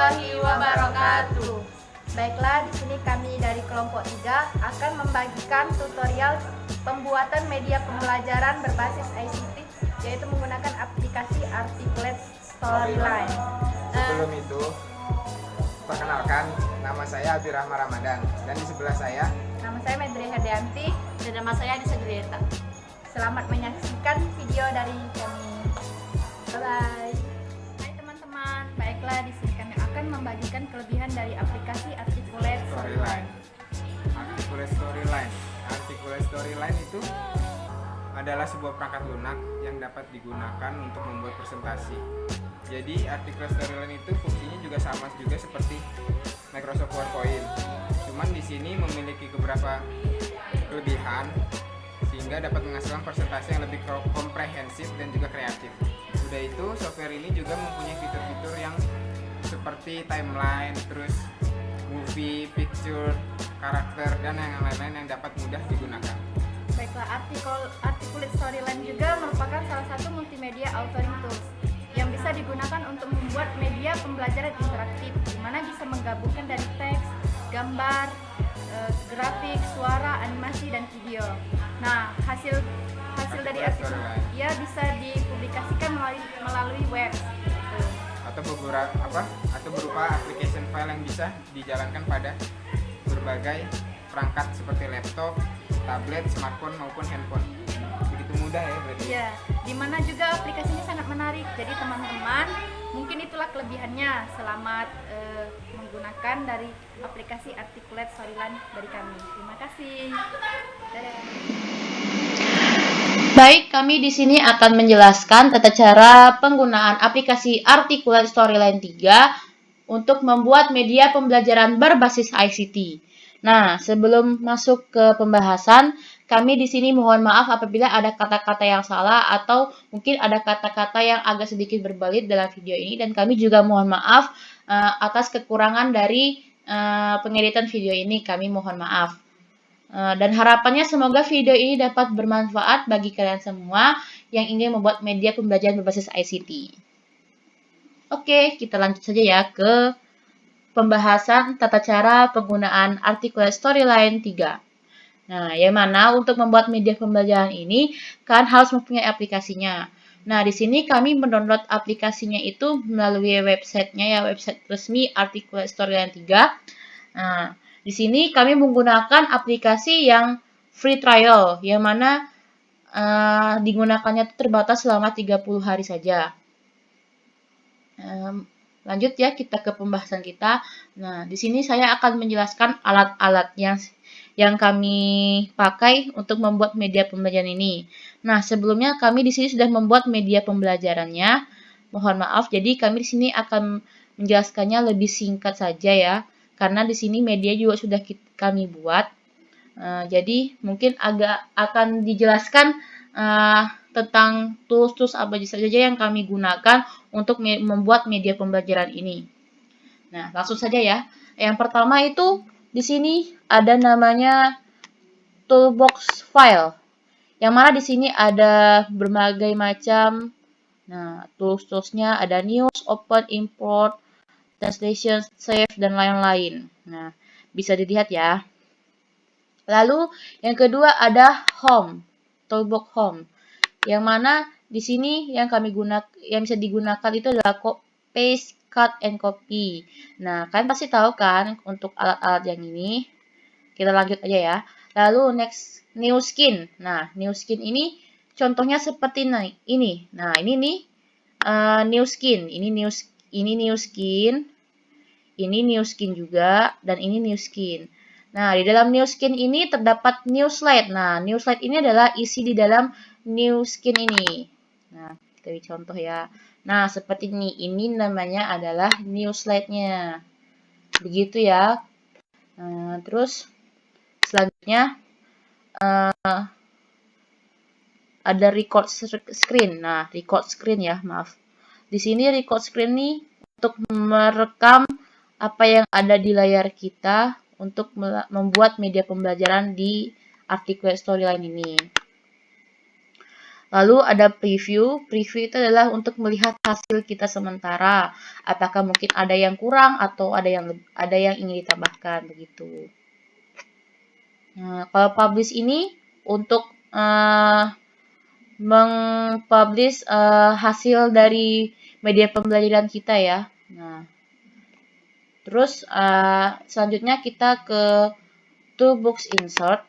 warahmatullahi wabarakatuh. Baiklah, di sini kami dari kelompok 3 akan membagikan tutorial pembuatan media pembelajaran berbasis ICT, yaitu menggunakan aplikasi Articulate Storyline. Sebelum itu, perkenalkan, nama saya Abi Rahma Ramadan, dan di sebelah saya Nama saya Medri Herdianti. Dan nama saya Anissa Julieta. Selamat menyaksikan video dari kami. Bye-bye. Hai teman-teman, baiklah di sini kami akan membagikan kelebihan dari aplikasi Articulate Storyline. Articulate Storyline itu adalah sebuah perangkat lunak yang dapat digunakan untuk membuat presentasi. Jadi Articulate Storyline itu fungsinya juga sama juga seperti Microsoft PowerPoint. Cuman di sini memiliki beberapa kelebihan sehingga dapat menghasilkan presentasi yang lebih komprehensif dan juga kreatif. Udah itu, software ini juga mempunyai fitur-fitur yang seperti timeline, terus movie, picture, karakter, dan yang lain-lain yang dapat mudah digunakan. Baiklah, Articulate Storyline juga merupakan salah satu multimedia authoring tools yang bisa digunakan untuk membuat media pembelajaran interaktif, di mana bisa menggabungkan dari teks, gambar, grafik, suara, animasi, dan video. Nah, hasil dari Storyline ya bisa dipublikasikan melalui web. Atau berupa application file yang bisa dijalankan pada berbagai perangkat seperti laptop, tablet, smartphone maupun handphone. Begitu mudah ya berarti. Iya, dimana juga aplikasinya sangat menarik. Jadi teman-teman, mungkin itulah kelebihannya. Selamat menggunakan dari aplikasi Articulate Storyline dari kami. Terima kasih. Dadah. Baik, kami di sini akan menjelaskan tata cara penggunaan aplikasi Articulate Storyline 3 untuk membuat media pembelajaran berbasis ICT. Nah, sebelum masuk ke pembahasan, kami di sini mohon maaf apabila ada kata-kata yang salah atau mungkin ada kata-kata yang agak sedikit berbelit dalam video ini, dan kami juga mohon maaf atas kekurangan dari pengeditan video ini. Kami mohon maaf. Dan harapannya semoga video ini dapat bermanfaat bagi kalian semua yang ingin membuat media pembelajaran berbasis ICT. Oke, kita lanjut saja ya ke pembahasan tata cara penggunaan Articulate Storyline 3. Nah, yang mana untuk membuat media pembelajaran ini kan harus mempunyai aplikasinya. Nah, di sini kami mendownload aplikasinya itu melalui websitenya ya, website resmi Articulate Storyline 3. Nah, di sini kami menggunakan aplikasi yang free trial, yang mana digunakannya terbatas selama 30 hari saja. Lanjut ya, kita ke pembahasan kita. Nah, di sini saya akan menjelaskan alat-alat yang kami pakai untuk membuat media pembelajaran ini. Nah, sebelumnya kami di sini sudah membuat media pembelajarannya. Mohon maaf, jadi kami di sini akan menjelaskannya lebih singkat saja ya. Karena di sini media juga sudah kami buat, jadi mungkin agak akan dijelaskan tentang tools apa saja yang kami gunakan untuk membuat media pembelajaran ini. Nah, langsung saja ya. Yang pertama itu di sini ada namanya toolbox file, yang mana di sini ada berbagai macam. Nah, tools-toolsnya ada news, open, import, translation, save, dan lain-lain. Nah, bisa dilihat ya. Lalu yang kedua ada home, toolbox home, yang mana di sini yang bisa digunakan itu adalah paste, cut, and copy. Nah, kalian pasti tahu kan untuk alat-alat yang ini. Kita lanjut aja ya. Lalu next, new skin. Nah, new skin ini contohnya seperti ini. Nah, ini nih new skin. Ini new skin, ini new skin juga, dan ini new skin. Nah, di dalam new skin ini terdapat new slide. Nah, new slide ini adalah isi di dalam new skin ini. Nah, kita beri contoh ya. Nah, seperti ini. Ini namanya adalah new slide-nya. Begitu ya. Terus, selanjutnya ada record screen. Nah, record screen ya, maaf. Di sini record screen nih untuk merekam apa yang ada di layar kita untuk membuat media pembelajaran di Articulate Storyline ini. Lalu ada preview. Preview itu adalah untuk melihat hasil kita sementara. Apakah mungkin ada yang kurang atau ada yang ingin ditambahkan begitu. Nah, kalau publish ini untuk mengpublish hasil dari media pembelajaran kita ya. Nah, terus selanjutnya kita ke Toolbox Insert.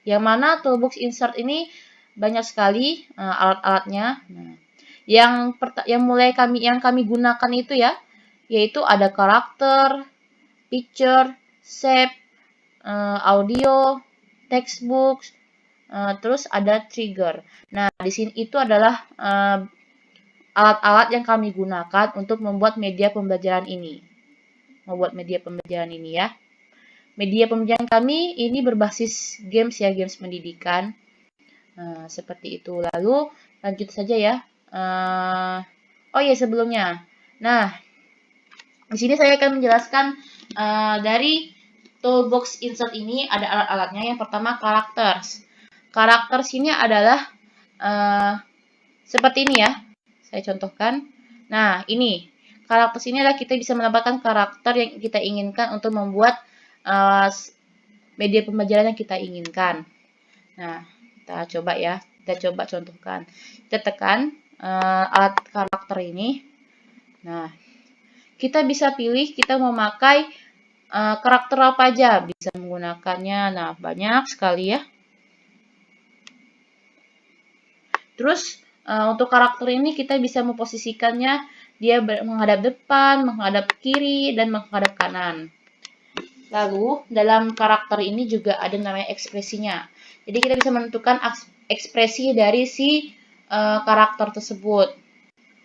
Yang mana Toolbox Insert ini banyak sekali alat-alatnya. Nah, yang kami gunakan itu ya, yaitu ada karakter, picture, shape, audio, textbooks, terus ada trigger. Nah, di sini itu adalah alat-alat yang kami gunakan untuk membuat media pembelajaran ini. Ya. Media pembelajaran kami ini berbasis games ya, games pendidikan. Nah, seperti itu. Lalu lanjut saja ya. Oh ya, sebelumnya. Nah, di sini saya akan menjelaskan dari Toolbox Insert ini ada alat-alatnya. Yang pertama Characters. Characters ini adalah seperti ini ya. Saya contohkan. Nah, ini. Characters ini adalah kita bisa menambahkan karakter yang kita inginkan untuk membuat media pembelajaran yang kita inginkan. Nah, kita coba ya. Kita coba contohkan. Kita tekan alat karakter ini. Nah, kita bisa pilih kita mau memakai karakter apa aja. Bisa menggunakannya. Nah, banyak sekali ya. Terus untuk karakter ini kita bisa memposisikannya dia menghadap depan, menghadap kiri, dan menghadap kanan. Lalu dalam karakter ini juga ada namanya ekspresinya. Jadi kita bisa menentukan ekspresi dari si karakter tersebut.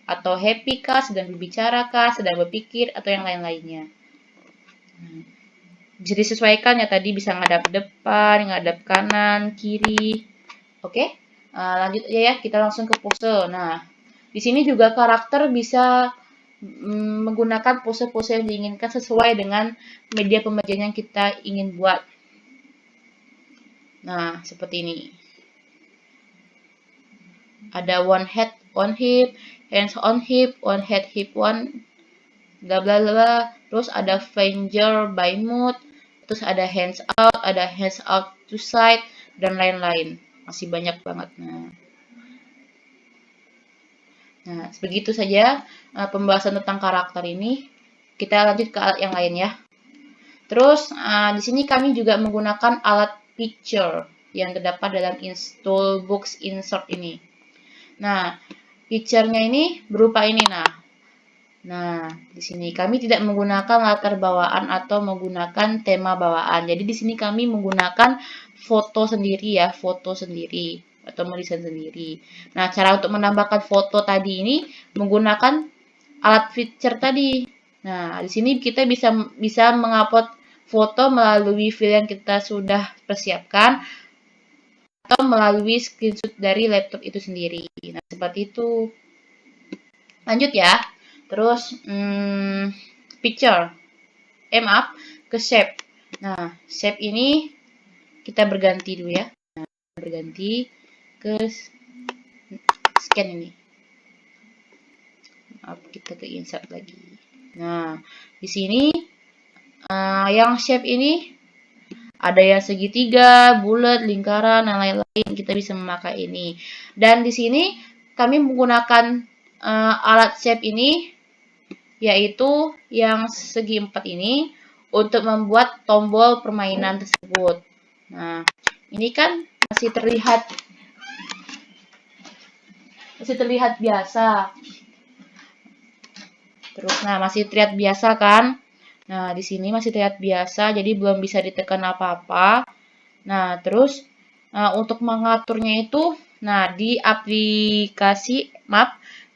Atau happy kah, sedang berbicara kah, sedang berpikir, atau yang lain-lainnya. Bisa disesuaikan ya, tadi bisa ngadap depan, ngadap kanan, kiri. Oke? Lanjut aja ya, kita langsung ke pose. Nah, di sini juga karakter bisa menggunakan pose-pose yang diinginkan sesuai dengan media pembelajaran yang kita ingin buat. Nah, seperti ini. Ada one head, one hip, hands on hip, one head, hip one, bla bla bla. Terus ada finger by mood, terus ada hands out to side, dan lain-lain. Masih banyak banget. Nah, begitu saja pembahasan tentang karakter ini. Kita lanjut ke alat yang lain ya. Terus di sini kami juga menggunakan alat picture yang terdapat dalam Toolbox Insert ini. Nah, picture-nya ini berupa ini. Nah, di sini kami tidak menggunakan latar bawaan atau menggunakan tema bawaan. Jadi di sini kami menggunakan foto sendiri ya, foto sendiri atau mendesain sendiri. Nah, cara untuk menambahkan foto tadi ini menggunakan alat picture tadi. Nah, di sini kita bisa mengupload foto melalui file yang kita sudah persiapkan atau melalui screenshot dari laptop itu sendiri. Nah, seperti itu. Lanjut ya. Terus picture, ke shape. Nah, shape ini kita berganti dulu ya. Nah, berganti ke scan ini. Kita ke insert lagi. Nah, di sini yang shape ini ada yang segitiga, bulat, lingkaran, dan lain-lain. Kita bisa memakai ini. Dan di sini kami menggunakan alat shape ini, yaitu yang segi 4 ini, untuk membuat tombol permainan tersebut. Nah, ini kan masih terlihat biasa. Terus, masih terlihat biasa kan? Nah, di sini masih terlihat biasa, jadi belum bisa ditekan apa-apa. Nah, terus untuk mengaturnya itu, di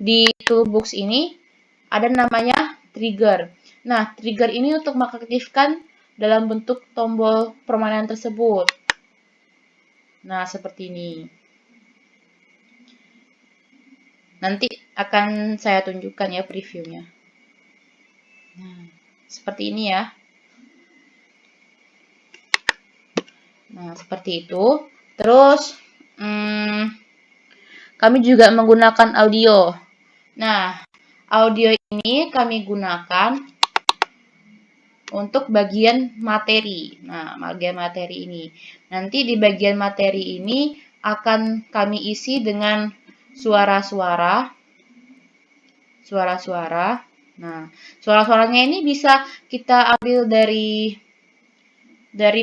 di Toolbox ini ada namanya trigger. Nah, trigger ini untuk mengaktifkan dalam bentuk tombol permainan tersebut. Nah, seperti ini. Nanti akan saya tunjukkan ya previewnya. Nah, seperti ini ya. Nah, seperti itu. Terus, kami juga menggunakan audio. Nah, audio ini kami gunakan untuk bagian materi. Nah, bagian materi ini. Nanti di bagian materi ini akan kami isi dengan suara-suara. Nah, suara-suaranya ini bisa kita ambil dari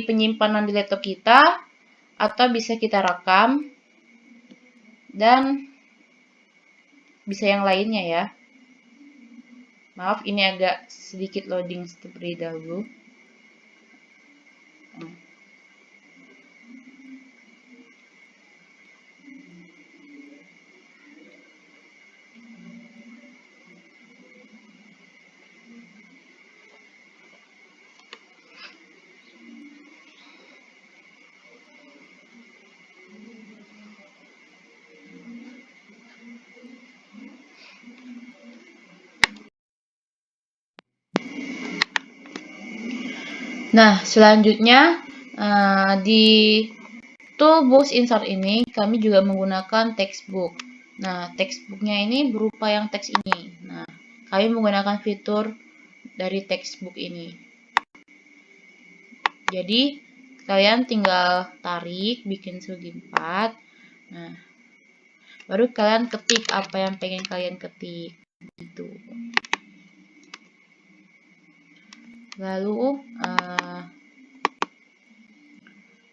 penyimpanan di laptop kita atau bisa kita rekam dan bisa yang lainnya ya. Maaf, ini agak sedikit loading terlebih dahulu. Nah, selanjutnya di Toolbox Insert ini kami juga menggunakan textbook. Nah, textbooknya ini berupa yang teks ini. Nah, kami menggunakan fitur dari textbook ini. Jadi, kalian tinggal tarik, bikin segi 4. Nah, baru kalian ketik apa yang pengen kalian ketik. Gitu. Lalu,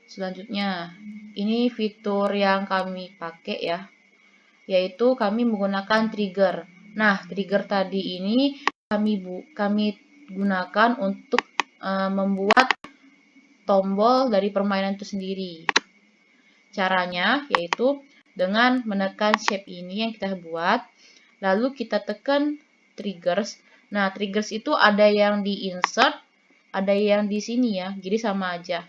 selanjutnya, ini fitur yang kami pakai ya, yaitu kami menggunakan trigger. Nah, trigger tadi ini kami gunakan untuk membuat tombol dari permainan itu sendiri. Caranya yaitu dengan menekan shape ini yang kita buat, lalu kita tekan triggers. Nah, triggers itu ada yang di insert, ada yang di sini ya, jadi sama aja.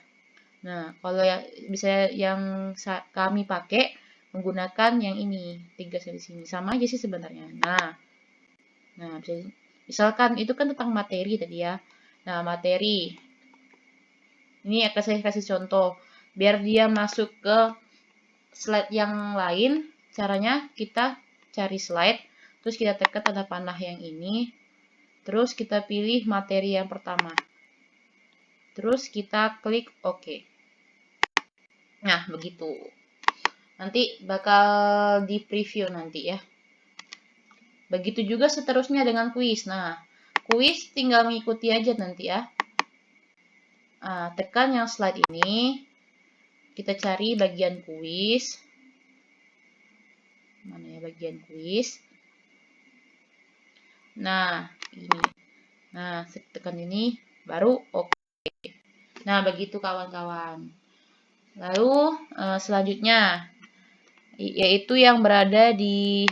Nah, kalau bisa yang kami pakai menggunakan yang ini, triggers di sini, sama aja sih sebenarnya. Nah, misalkan itu kan tentang materi tadi ya. Nah, materi ini akan saya kasih contoh biar dia masuk ke slide yang lain. Caranya kita cari slide, terus kita tekan tanda panah yang ini, terus kita pilih materi yang pertama, terus kita klik OK. Nah, begitu. Nanti bakal di preview nanti ya. Begitu juga seterusnya dengan kuis. Nah, kuis tinggal mengikuti aja nanti ya. Nah, tekan yang slide ini. Kita cari bagian kuis. Mana ya bagian kuis? Nah, ini. Nah, tekan ini baru oke. Nah, begitu kawan-kawan. Lalu selanjutnya yaitu yang berada di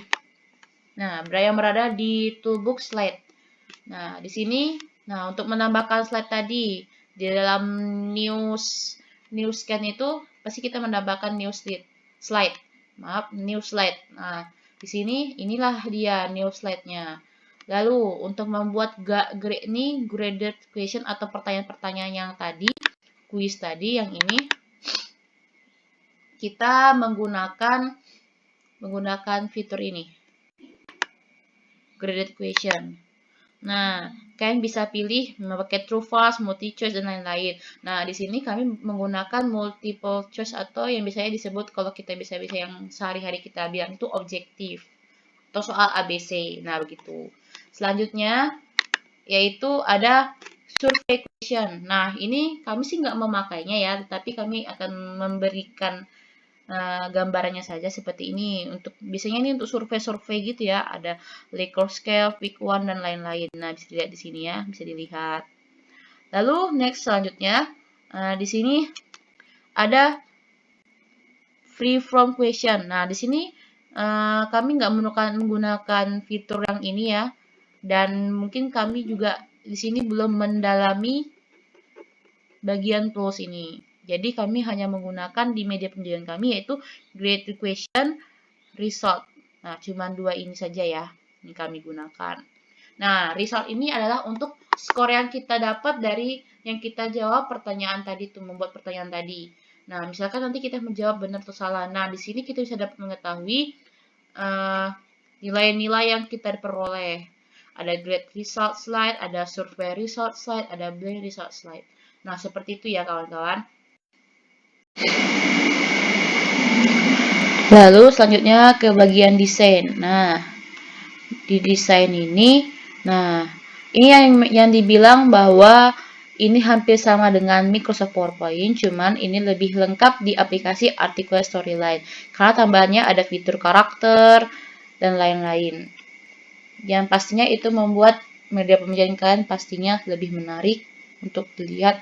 Toolbox slide. Nah, di sini untuk menambahkan slide tadi di dalam new scan itu pasti kita menambahkan new slide. Nah, di sini inilah dia new slide-nya. Lalu untuk membuat graded question atau pertanyaan-pertanyaan yang tadi, kuis tadi yang ini, kita menggunakan fitur ini, graded question. Nah, kalian bisa pilih memakai true false, multi choice dan lain-lain. Nah, di sini kami menggunakan multiple choice atau yang biasanya disebut kalau kita bisa yang sehari-hari kita bilang itu objektif atau soal ABC. Nah, begitu. Selanjutnya yaitu ada survey question. Nah, ini kami sih nggak memakainya ya, tapi kami akan memberikan gambarannya saja seperti ini. Biasanya ini untuk survei-survei gitu ya. Ada Likert scale, week 1 dan lain-lain. Nah, bisa dilihat di sini ya, bisa dilihat. Lalu next selanjutnya di sini ada free from question. Nah, di sini kami nggak menggunakan fitur yang ini ya. Dan mungkin kami juga di sini belum mendalami bagian tools ini. Jadi kami hanya menggunakan di media pembelajaran kami yaitu graded question, result. Nah, cuma 2 ini saja ya yang kami gunakan. Nah, result ini adalah untuk skor yang kita dapat dari yang kita jawab pertanyaan tadi, membuat pertanyaan tadi. Nah, misalkan nanti kita menjawab benar atau salah. Nah, di sini kita bisa dapat mengetahui nilai-nilai yang kita peroleh. Ada grade result slide, ada survey result slide, ada blank result slide. Nah, seperti itu ya kawan-kawan. Lalu selanjutnya ke bagian desain. Nah, di desain ini, nah ini yang dibilang bahwa ini hampir sama dengan Microsoft PowerPoint, cuman ini lebih lengkap di aplikasi Articulate Storyline karena tambahannya ada fitur karakter dan lain-lain. Yang pastinya itu membuat media pembelajaran kalian pastinya lebih menarik untuk dilihat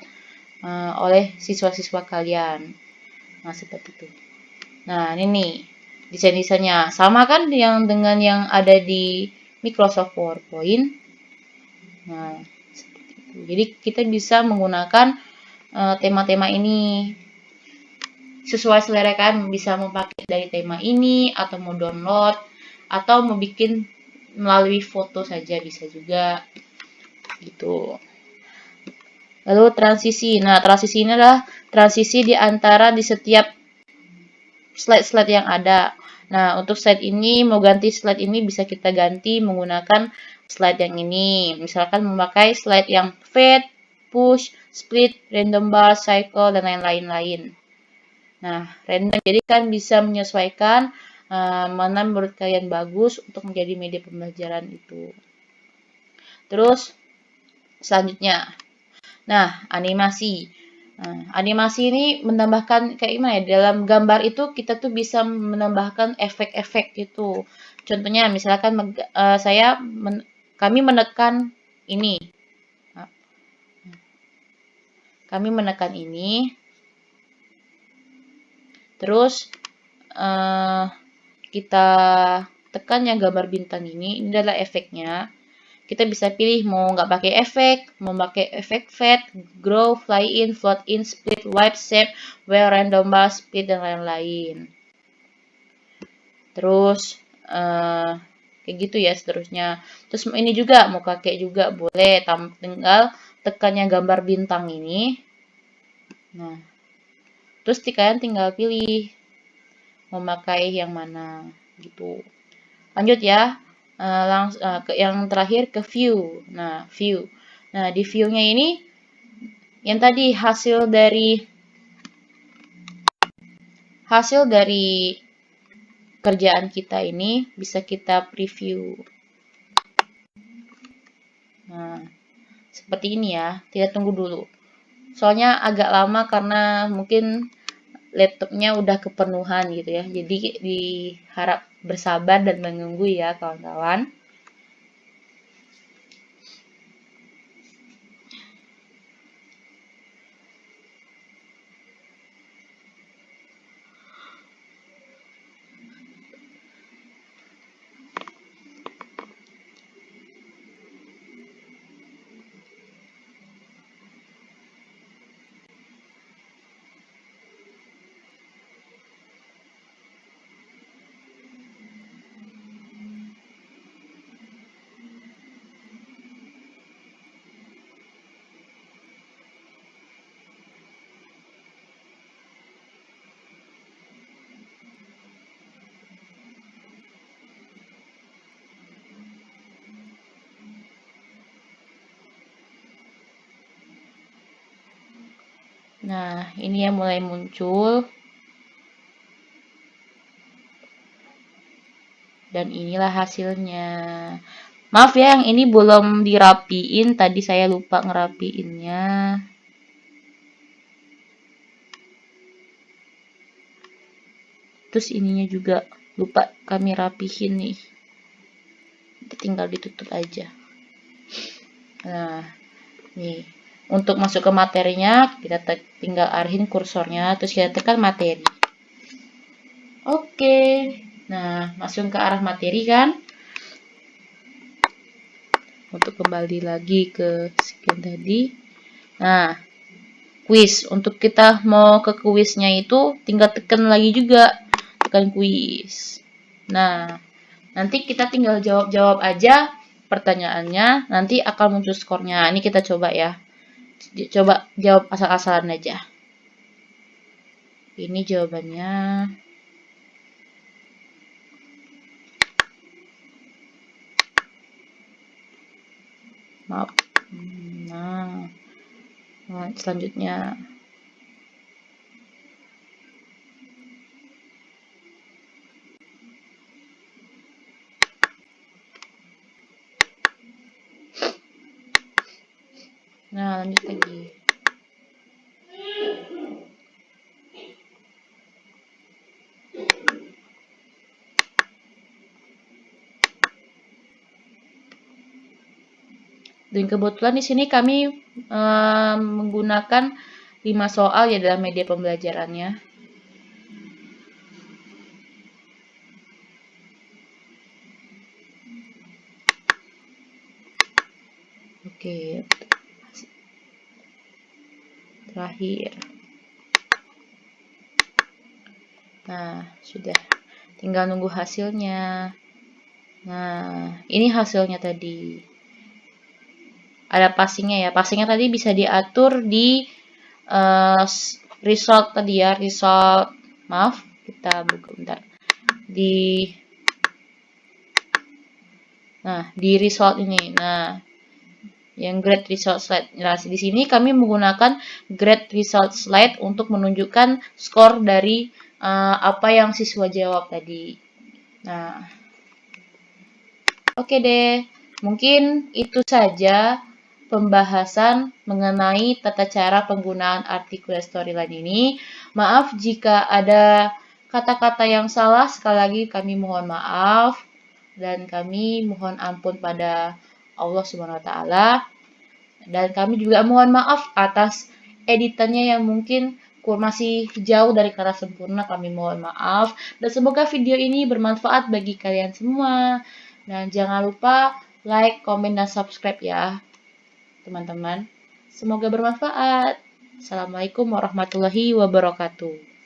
oleh siswa-siswa kalian. Nah, seperti itu. Nah, ini nih desain-desainnya sama kan yang dengan yang ada di Microsoft PowerPoint. Nah, seperti itu. Jadi kita bisa menggunakan tema-tema ini sesuai selera kan, bisa memakai dari tema ini atau mau download atau mau bikin melalui foto saja bisa juga gitu. Lalu transisi. Nah, transisi ini adalah transisi di antara di setiap slide-slide yang ada. Nah, untuk slide ini, mau ganti slide ini bisa kita ganti menggunakan slide yang ini. Misalkan memakai slide yang fade, push, split, random bar, cycle, dan lain-lain. Nah, random jadi kan bisa menyesuaikan mana menurut kalian bagus untuk menjadi media pembelajaran itu. Terus, selanjutnya. Nah, animasi. Nah, animasi ini menambahkan kayak gimana ya? Dalam gambar itu kita tuh bisa menambahkan efek-efek gitu. Contohnya misalkan kami menekan ini. Kami menekan ini. Terus kita tekan yang gambar bintang ini adalah efeknya. Kita bisa pilih mau nggak pakai efek, mau pakai efek fade, grow, fly in, float in, split, wipe, shape, wear, random bar, split, dan lain-lain. Terus kayak gitu ya seterusnya. Terus ini juga mau pakai juga boleh, tinggal tekan yang gambar bintang ini. Nah, terus kalian tinggal pilih mau pakai yang mana gitu. Lanjut ya. Langsung ke yang terakhir ke view. Nah, view. Nah, di view-nya ini yang tadi hasil dari kerjaan kita ini bisa kita preview. Nah, seperti ini ya. Kita tunggu dulu. Soalnya agak lama karena mungkin laptopnya udah kepenuhan gitu ya. Jadi diharap bersabar dan menunggu ya kawan-kawan. Nah, ini yang mulai muncul. Dan inilah hasilnya. Maaf ya, yang ini belum dirapiin. Tadi saya lupa ngerapiinnya. Terus ininya juga lupa kami rapihin nih. Tinggal ditutup aja. Nah, nih. Untuk masuk ke materinya, kita tinggal arahin kursornya, terus kita tekan materi. Oke. Nah, masuk ke arah materi kan. Untuk kembali lagi ke screen tadi. Nah, quiz. Untuk kita mau ke quiznya itu, tinggal tekan lagi juga. Tekan quiz. Nah, nanti kita tinggal jawab-jawab aja pertanyaannya. Nanti akan muncul skornya. Ini kita coba ya. Coba jawab asal-asalan aja. Ini jawabannya. Maaf. Nah, selanjutnya. Nah, lanjut lagi. Dan kebetulan di sini kami menggunakan 5 soal ya dalam media pembelajarannya. Oke. Terakhir. Nah, sudah. Tinggal nunggu hasilnya. Nah, ini hasilnya tadi. Ada passingnya ya. Passingnya tadi bisa diatur di result tadi ya. Result, maaf, kita buka bentar. Di result ini. Nah, yang grade result slide. Nah, di sini kami menggunakan grade result slide untuk menunjukkan skor dari apa yang siswa jawab tadi. Nah, oke deh. Mungkin itu saja pembahasan mengenai tata cara penggunaan articulate storyline ini. Maaf jika ada kata-kata yang salah, sekali lagi kami mohon maaf dan kami mohon ampun pada Allah Subhanahu wa taala. Dan kami juga mohon maaf atas editannya yang mungkin masih jauh dari kata sempurna, kami mohon maaf. Dan semoga video ini bermanfaat bagi kalian semua. Dan jangan lupa like, komen, dan subscribe ya, teman-teman. Semoga bermanfaat. Assalamualaikum warahmatullahi wabarakatuh.